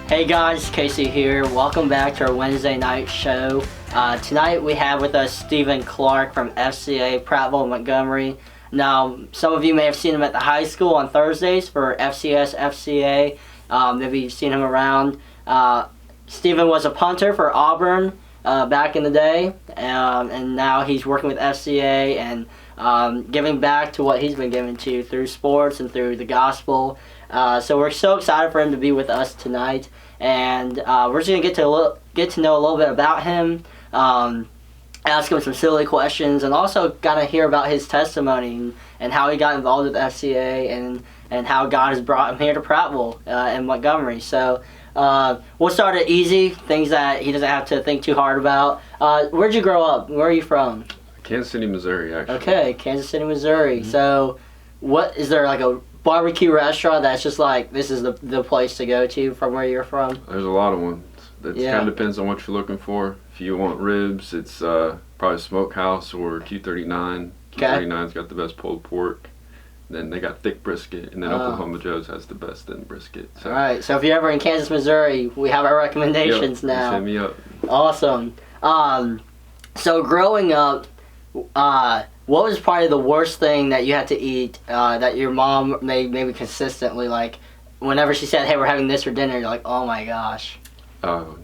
Hey guys, Casey here. Welcome back to our Wednesday night show. Tonight we have with us Stephen Sclark from FCA, Prattville Montgomery. Now, some of you may have seen him at the high school on Thursdays for FCS, FCA. Maybe you've seen him around. Stephen was a punter for Auburn back in the day, and now he's working with FCA and giving back to what he's been given to through sports and through the gospel. So we're so excited for him to be with us tonight, and we're just gonna get to know a little bit about him, ask him some silly questions, and also kind of hear about his testimony and how he got involved with FCA and how God has brought him here to Prattville in Montgomery. So we'll start it easy, things that he doesn't have to think too hard about. Where'd you grow up? Where are you from? Kansas City, Missouri, actually. Okay, Kansas City, Missouri. So what is there like a barbecue restaurant that's just like this is the place to go to from where you're from? There's a lot of ones. It kind of depends on what you're looking for. If you want ribs, it's probably Smokehouse or Q39. Q39's got the best pulled pork. Then they got thick brisket, and then Oklahoma Joe's has the best thin brisket. So. All right, so if you're ever in Kansas, Missouri, we have our recommendations now. Hit me up. Awesome. So growing up, what was probably the worst thing that you had to eat that your mom made maybe consistently? Like, whenever she said, hey, we're having this for dinner, you're like, oh my gosh.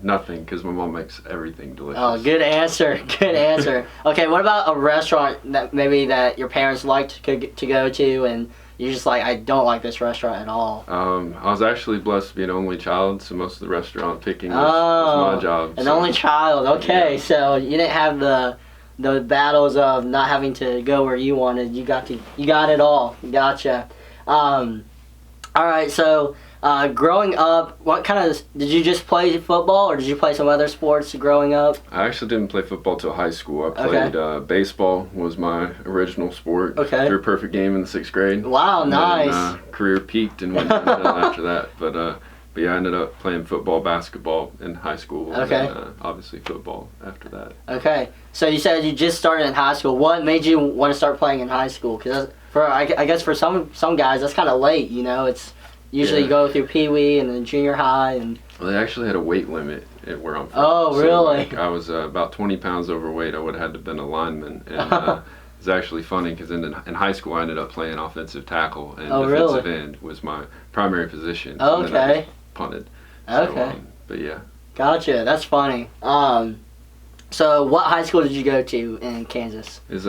Nothing, because my mom makes everything delicious. Oh, good answer. Good answer. Okay, what about a restaurant that maybe that your parents liked to go to, and you're just like, I don't like this restaurant at all? I was actually blessed to be an only child, so most of the restaurant picking was my job. An only child. Okay, yeah. So you didn't have the battles of not having to go where you wanted. You got it all. Gotcha. All right, so growing up, what kind of did you just play football, or did you play some other sports growing up? I actually didn't play football till high school. I played baseball was my original sport. Okay. Threw a perfect game in the 6th grade. Wow, and nice. Then, career peaked and went downhill after that. But yeah, I ended up playing football, basketball in high school. Okay. And obviously football after that. Okay. So you said you just started in high school. What made you want to start playing in high school? Because I guess for some guys that's kind of late. You know, it's usually you go through Pee Wee and then junior high and. Well, they actually had a weight limit at where I'm from. Oh, so, really? Like, I was about 20 pounds overweight. I would have had to have been a lineman. And it's actually funny because in high school I ended up playing offensive tackle, and defensive end was my primary position. Okay. And then I just punted. Okay. So, but yeah. Gotcha. That's funny. So what high school did you go to in Kansas? It's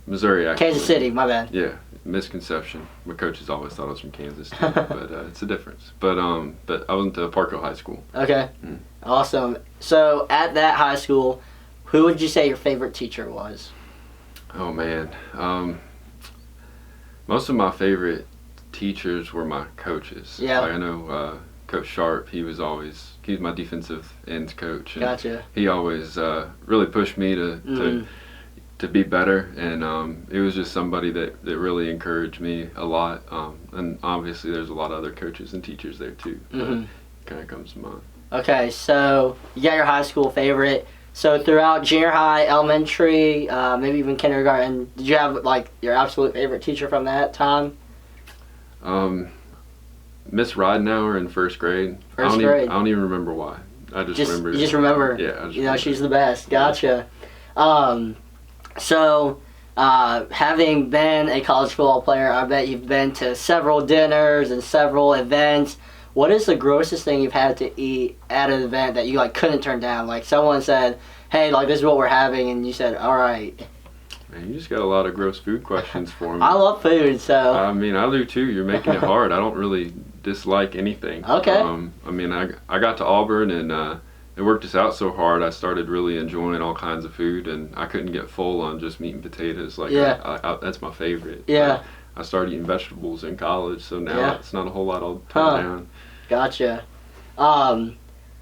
Missouri, actually. Kansas City. My bad. Yeah. Misconception. My coaches always thought I was from Kansas too, but it's a difference. But I went to Parkville High School. Okay. Awesome. So at that high school, who would you say your favorite teacher was? Oh man, most of my favorite teachers were my coaches. Yeah. Like I know Coach Sharp. He's my defensive ends coach. And Gotcha. He always really pushed me to be better, and it was just somebody that really encouraged me a lot. And obviously there's a lot of other coaches and teachers there too. Kind of comes to mind. Okay, so you got your high school favorite. So throughout junior high, elementary, maybe even kindergarten, did you have like your absolute favorite teacher from that time? Miss Ridenauer in 1st grade. I don't even remember why. I just remember. You just remember? Yeah, she's the best. Gotcha. So, having been a college football player, I bet you've been to several dinners and several events. What is the grossest thing you've had to eat at an event that you like couldn't turn down? Like someone said, "Hey, like this is what we're having," and you said, "All right." Man, you just got a lot of gross food questions for me. I love food, so. I mean, I do too. You're making it hard. I don't really dislike anything. Okay. I mean, I got to Auburn, and it worked us out so hard. I started really enjoying all kinds of food, and I couldn't get full on just meat and potatoes. Like, that's my favorite. Yeah. But I started eating vegetables in college, so now it's not a whole lot I'll turn down. Gotcha.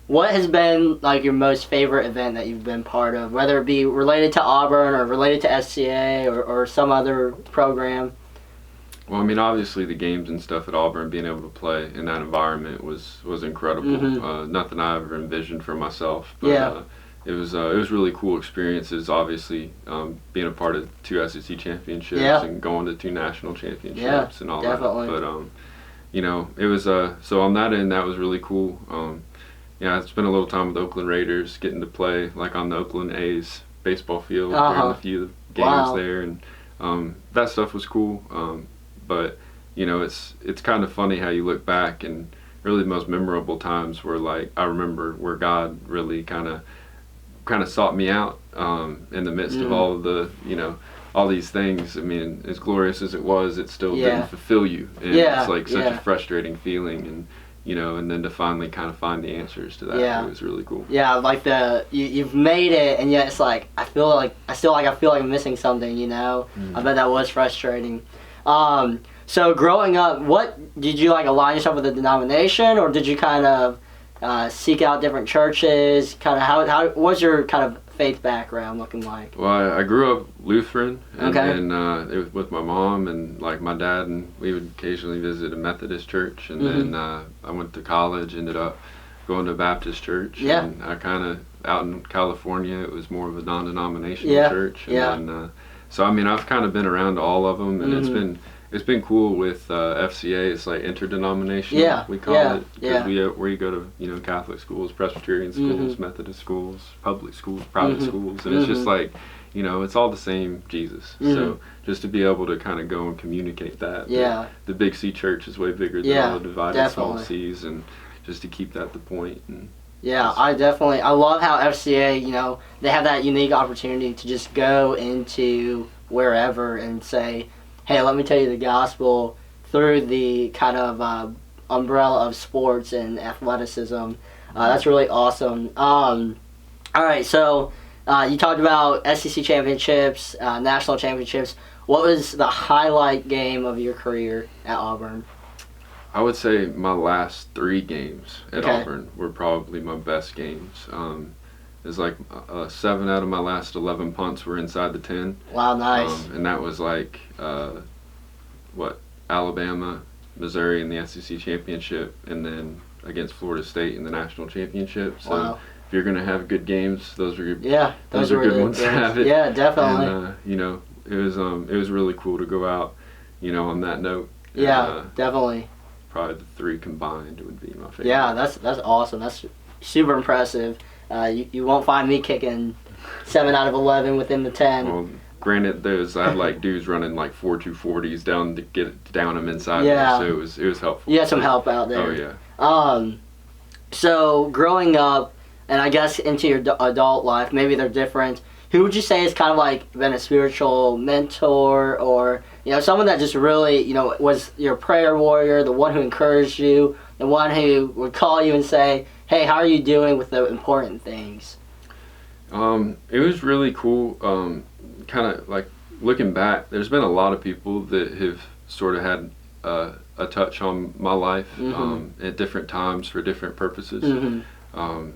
What has been like your most favorite event that you've been part of, whether it be related to Auburn or related to SCA or some other program? Well, I mean, obviously the games and stuff at Auburn, being able to play in that environment was incredible. Nothing I ever envisioned for myself. But, it was really cool experiences. Obviously, being a part of 2 SEC championships and going to 2 national championships and all that. But you know, it was so on that end that was really cool. I spent a little time with the Oakland Raiders, getting to play like on the Oakland A's baseball field during a few games there, and that stuff was cool. But it's kind of funny how you look back, and really the most memorable times were like, I remember where God really kind of sought me out in the midst of all of the all these things. I mean, as glorious as it was, it still didn't fulfill you, and it's like such a frustrating feeling, and and then to finally kind of find the answers to that, it was really cool. Yeah, like you've made it, and yet it's like I feel like I'm missing something. I bet that was frustrating. So growing up, what did you like align yourself with a denomination, or did you kind of seek out different churches? Kind of how what's your kind of faith background looking like? Well, I grew up Lutheran, and then it was with my mom and like my dad, and we would occasionally visit a Methodist church, and then I went to college, ended up going to a Baptist church, and I kind of out in California, it was more of a non-denominational church, and then, so I mean, I've kind of been around all of them, and it's been cool with FCA. It's like interdenominational, we call it, because we go to Catholic schools, Presbyterian schools, Methodist schools, public schools, private schools, and it's just like it's all the same Jesus. So just to be able to kind of go and communicate that, the Big C church is way bigger than all the divided small C's, and just to keep that the point. And I love how FCA, they have that unique opportunity to just go into wherever and say, hey, let me tell you the gospel through the kind of umbrella of sports and athleticism. That's really awesome. All right, so you talked about SEC championships, national championships. What was the highlight game of your career at Auburn? I would say my last 3 games at Auburn were probably my best games. It was like 7 out of my last 11 punts were inside the 10. Wow, nice. And that was like, Alabama, Missouri in the SEC championship, and then against Florida State in the national championship. So if you're going to have good games, those are good ones to have it. Yeah, definitely. And, it was really cool to go out, on that note. Yeah, definitely. Probably the 3 combined would be my favorite. Yeah, that's awesome. That's super impressive. You won't find me kicking 7 out of 11 within the 10. Well, granted, I had like dudes running like 4.240s down to get down them inside. Yeah. So it was helpful. You had some help out there. Oh yeah. So growing up, and I guess into your adult life, maybe they're different. Who would you say has kind of like been a spiritual mentor, or someone that just really was your prayer warrior, the one who encouraged you, the one who would call you and say, hey, how are you doing with the important things? It was really cool. Kind of like looking back, there's been a lot of people that have sort of had a touch on my life at different times for different purposes. I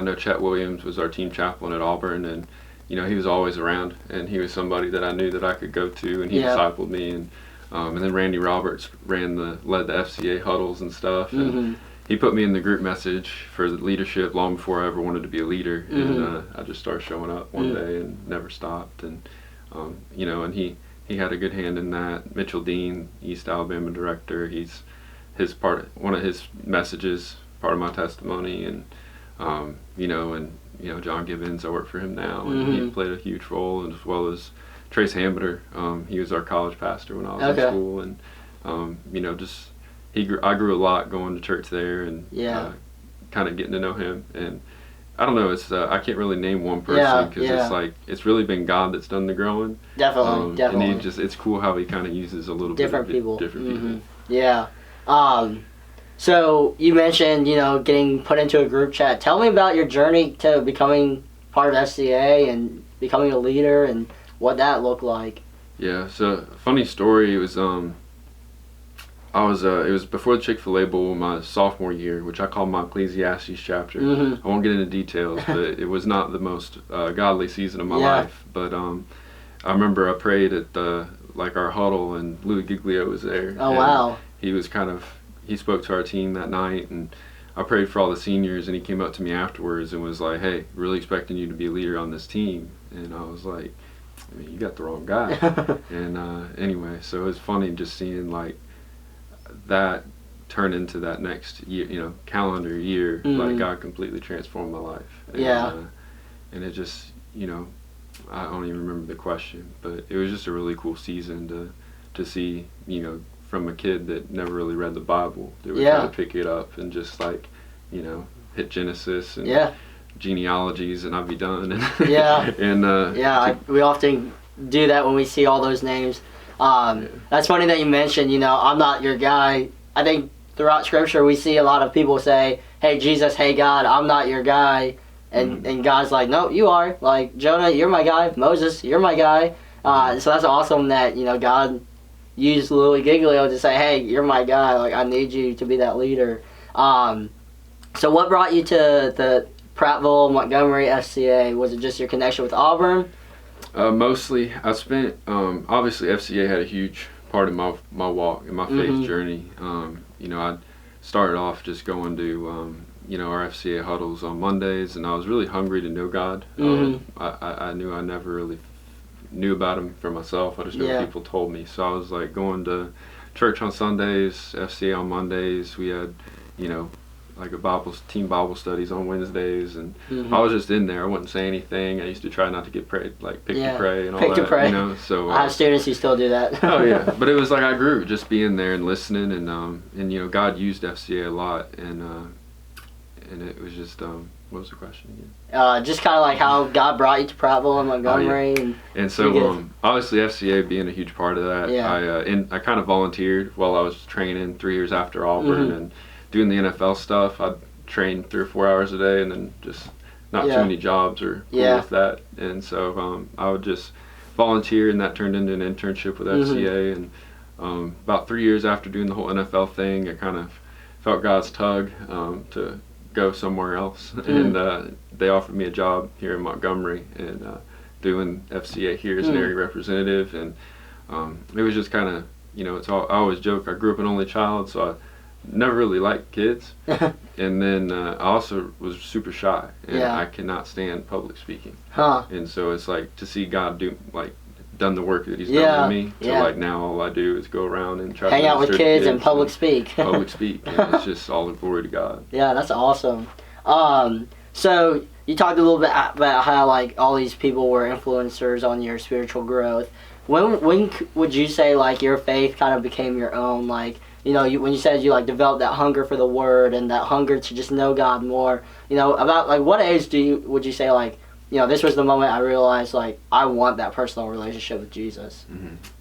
know Chet Williams was our team chaplain at Auburn, and he was always around, and he was somebody that I knew that I could go to, and he discipled me, and then Randy Roberts led the FCA huddles and stuff, and he put me in the group message for the leadership long before I ever wanted to be a leader, and I just started showing up one day and never stopped, and and he had a good hand in that. Mitchell Dean, East Alabama director, one of his messages, part of my testimony, and John Gibbons, I work for him now, and he played a huge role, as well as Trace Hambeter. He was our college pastor when I was in school, and I grew a lot going to church there, and kind of getting to know him. And I don't know, it's I can't really name one person, because it's like it's really been God that's done the growing. Definitely. And it's cool how he kind of uses a little different bit people. Different people. Yeah. So you mentioned getting put into a group chat. Tell me about your journey to becoming part of FCA and becoming a leader, and what that looked like. Yeah. So funny story. It was it was before the Chick-fil-A Bowl, my sophomore year, which I call my Ecclesiastes chapter. I won't get into details, but it was not the most godly season of my life. But I remember I prayed at our huddle, and Louis Giglio was there. Oh, wow. He spoke to our team that night, and I prayed for all the seniors, and he came up to me afterwards and was like, hey, really expecting you to be a leader on this team. And I was like, I mean, you got the wrong guy. And anyway, so it was funny just seeing like that turn into that next year, calendar year, like God completely transformed my life. And, and it just, I don't even remember the question, but it was just a really cool season to see, from a kid that never really read the Bible, that would try to pick it up and just like, hit Genesis and genealogies, and I'd be done. And we often do that when we see all those names. That's funny that you mentioned, I'm not your guy. I think throughout Scripture we see a lot of people say, hey Jesus, hey God, I'm not your guy. And God's like, no, you are. Like, Jonah, you're my guy. Moses, you're my guy. So that's awesome that, God used Louis Giglio to say, hey, you're my guy. Like, I need you to be that leader. So what brought you to the Prattville Montgomery FCA? Was it just your connection with Auburn? Mostly. I spent, obviously FCA had a huge part of my walk and my faith journey. I started off just going to, our FCA huddles on Mondays, and I was really hungry to know God. I knew I never really knew about Him for myself. I just knew what people told me. So I was like going to church on Sundays, FCA on Mondays. We had, like team Bible studies on Wednesdays, and I was just in there. I wouldn't say anything. I used to try not to get prayed, like pick to pray and all that. Pray. So I have students who still do that. Oh yeah, but it was like I grew just being there and listening, and God used FCA a lot, and it was just what was the question again? Just kind of like how God brought you to Prattville and Montgomery. And so obviously FCA being a huge part of that. I kind of volunteered while I was training 3 years after Auburn and doing the NFL stuff. I'd train 3 or 4 hours a day, and then just not too many jobs or cool with that. And so I would just volunteer, and that turned into an internship with FCA. And about 3 years after doing the whole NFL thing, I kind of felt God's tug to go somewhere else, and they offered me a job here in Montgomery and doing FCA here as an area representative. And it was just kind of, I always joke, I grew up an only child, so I never really liked kids. And then I also was super shy, and I cannot stand public speaking. And so it's like to see God done the work that He's done with me, to like now all I do is go around and try hang to out with kids and public speak. And it's just all the glory to God. Yeah, that's awesome. So you talked a little bit about how like all these people were influencers on your spiritual growth. When would you say like your faith kind of became your own? Like, when you said you like developed that hunger for the Word and that hunger to just know God more, about like what age would you say like, this was the moment I realized, like, I want that personal relationship with Jesus?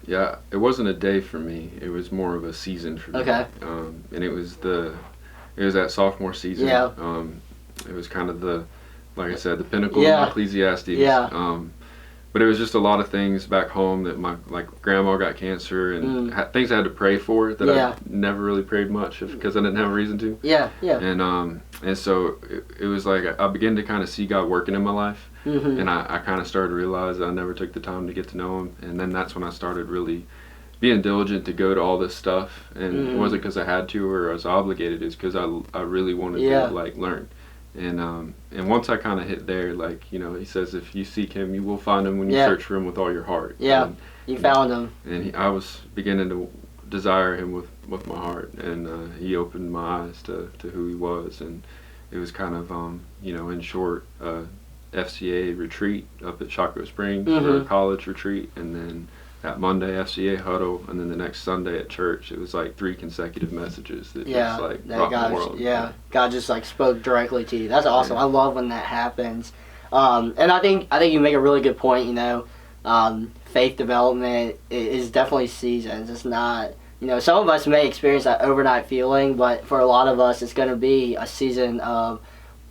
Yeah, it wasn't a day for me. It was more of a season for me. Okay. And it was that sophomore season. It was kind of like I said, the pinnacle of Ecclesiastes. But it was just a lot of things back home that my grandma got cancer, and things I had to pray for that I never really prayed much because I didn't have a reason to. And so it was like I began to kind of see God working in my life, and I kind of started to realize I never took the time to get to know Him. And then that's when I started really being diligent to go to all this stuff, and it wasn't because I had to or I was obligated. It's because I really wanted to learn. And once I kind of hit there, like, He says, if you seek Him, you will find Him when you search for Him with all your heart. And, you found Him. And I was beginning to desire Him with my heart, and He opened my eyes to who He was. And it was kind of, in short, FCA retreat up at Chaco Springs for a college retreat, and then that Monday FCA huddle, and then the next Sunday at church. It was like 3 consecutive messages that just like rocked the world. God just like spoke directly to you. That's awesome. I love when that happens. And I think you make a really good point. Faith development is definitely seasons. It's not, some of us may experience that overnight feeling, but for a lot of us, it's going to be a season of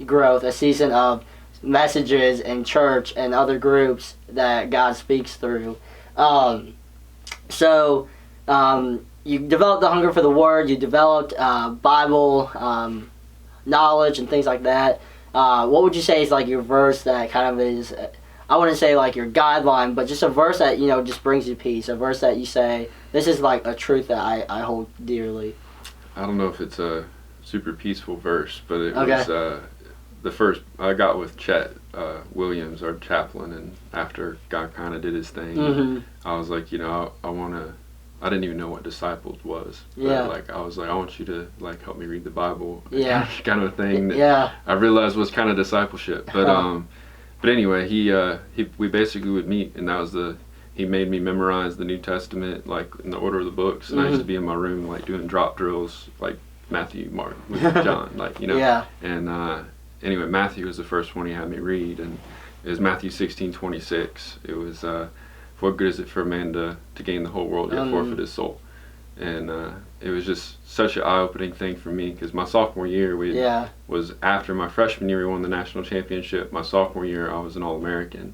growth, a season of messages in church and other groups that God speaks through. You developed the hunger for the Word, you developed Bible knowledge and things like that. What would you say is like your verse that kind of is, I wouldn't say like your guideline, but just a verse that, just brings you peace, a verse that you say, this is like a truth that I hold dearly? I don't know if it's a super peaceful verse, but it was the first I got with Chet Williams, our chaplain, and after God kind of did his thing, I was like, I want to I didn't even know what disciples was. Yeah. But, like, I was like, I want you to, like, help me read the Bible. Yeah. Kind of a thing that I realized was kind of discipleship. But anyway, we basically would meet, and that was he made me memorize the New Testament, like, in the order of the books. And I used to be in my room, like, doing drop drills, like Matthew, Mark, Luke, John, like, you know. Yeah. And anyway, Matthew was the first one he had me read, and it was Matthew 16:26. It was, what good is it for a man to gain the whole world yet forfeit his soul? And it was just such an eye-opening thing for me, because my sophomore year was after my freshman year. We won the national championship. My sophomore year, I was an All-American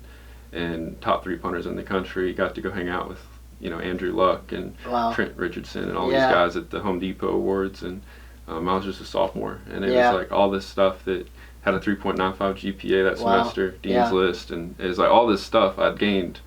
and top 3 punters in the country. Got to go hang out with, you know, Andrew Luck and Trent Richardson and all these guys at the Home Depot Awards. And I was just a sophomore, and it was like all this stuff that had a 3.95 GPA that semester, Dean's List, and it was like all this stuff I'd gained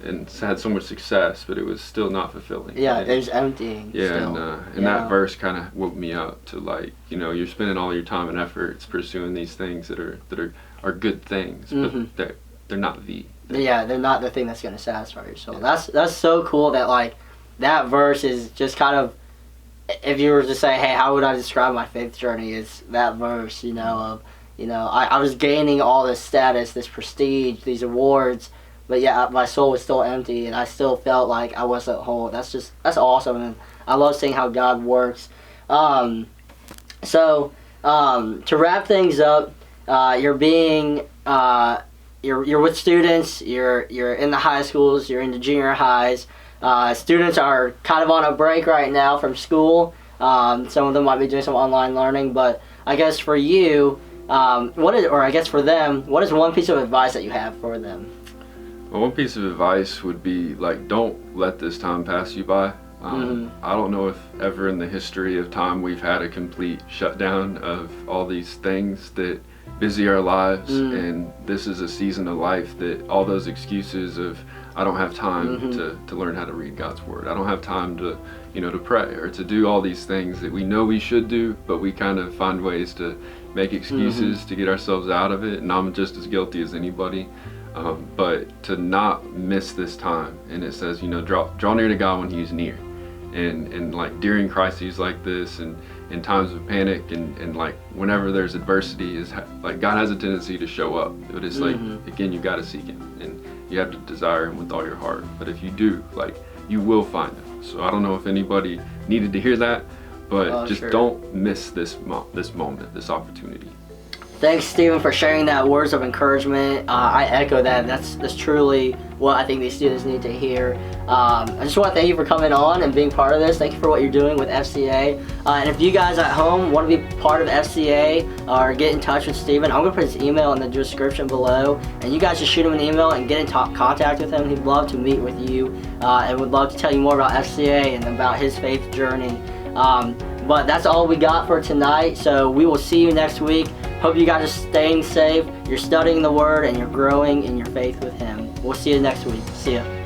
and had so much success, but it was still not fulfilling. Yeah, it was emptying. Yeah, and that verse kind of woke me up to, like, you know, you're spending all your time and efforts pursuing these things that are good things, but they're not the thing. Yeah, they're not the thing that's going to satisfy your soul. That's so cool that, like, that verse is just kind of, if you were to say, hey, how would I describe my faith journey, is that verse, you know, of, you know, I was gaining all this status, this prestige, these awards, but my soul was still empty, and I still felt like I wasn't whole. That's awesome, and I love seeing how God works. So to wrap things up, you're with students. You're in the high schools. You're in the junior highs. Students are kind of on a break right now from school. Some of them might be doing some online learning, but I guess for you, for them, what is one piece of advice that you have for them? Well, one piece of advice would be, like, don't let this time pass you by. I don't know if ever in the history of time we've had a complete shutdown of all these things that busy our lives, and this is a season of life that all those excuses of I don't have time to learn how to read God's Word, I don't have time to, you know, to pray or to do all these things that we know we should do, but we kind of find ways to make excuses to get ourselves out of it, and I'm just as guilty as anybody. But to not miss this time, and it says, you know, draw near to God when He's near, and like during crises like this, and in times of panic, and like whenever there's adversity, is like God has a tendency to show up. But it's like, again, you got to seek Him, and you have to desire Him with all your heart. But if you do, like, you will find Him. So I don't know if anybody needed to hear that, but don't miss this moment, this opportunity. Thanks, Stephen, for sharing that words of encouragement. I echo that. That's truly what I think these students need to hear. I just want to thank you for coming on and being part of this. Thank you for what you're doing with FCA. And if you guys at home want to be part of FCA or get in touch with Stephen, I'm going to put his email in the description below. And you guys just shoot him an email and get in contact with him. He'd love to meet with you and would love to tell you more about FCA and about his faith journey. But that's all we got for tonight. So we will see you next week. Hope you guys are staying safe, you're studying the Word, and you're growing in your faith with Him. We'll see you next week. See ya.